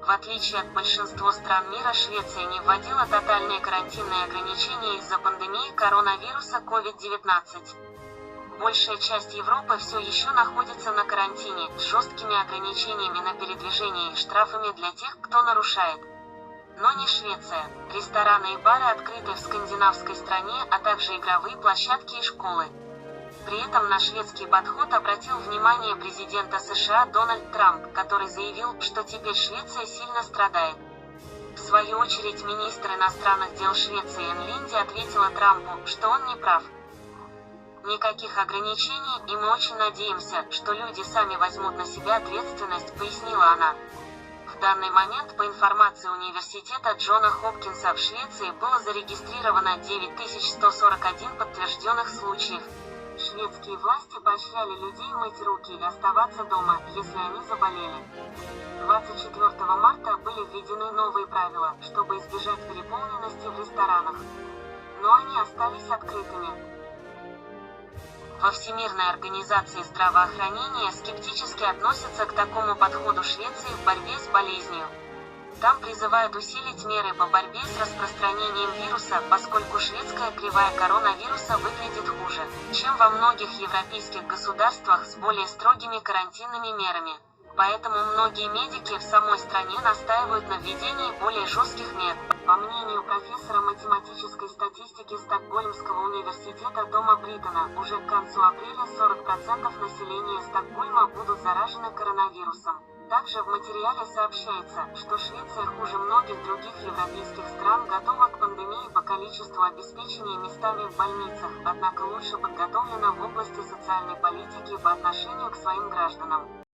В отличие от большинства стран мира, Швеция не вводила тотальные карантинные ограничения из-за пандемии коронавируса COVID-19. Большая часть Европы все еще находится на карантине, с жесткими ограничениями на передвижение и штрафами для тех, кто нарушает. Но не Швеция. Рестораны и бары открыты в скандинавской стране, а также игровые площадки и школы. При этом на шведский подход обратил внимание президента США Дональд Трамп, который заявил, что теперь Швеция сильно страдает. В свою очередь министр иностранных дел Швеции Энн Линде ответила Трампу, что он не прав. Никаких ограничений, и мы очень надеемся, что люди сами возьмут на себя ответственность, пояснила она. В данный момент, по информации университета Джона Хопкинса, в Швеции было зарегистрировано 9141 подтвержденных случаев. Шведские власти поощряли людей мыть руки и оставаться дома, если они заболели. 24 марта были введены новые правила, чтобы избежать переполненности в ресторанах. Но они остались открытыми. Во Всемирной организации здравоохранения скептически относятся к такому подходу Швеции в борьбе с болезнью. Там призывают усилить меры по борьбе с распространением вируса, поскольку шведская кривая коронавируса выглядит хуже, чем во многих европейских государствах с более строгими карантинными мерами. Поэтому многие медики в самой стране настаивают на введении более жестких мер. По мнению профессора математической статистики Стокгольмского университета Тома Бриттона, уже к концу апреля 40% населения Стокгольма будут заражены коронавирусом. Также в материале сообщается, что Швеция хуже многих других европейских стран готова к пандемии по количеству обеспечения местами в больницах, однако лучше подготовлена в области социальной политики по отношению к своим гражданам.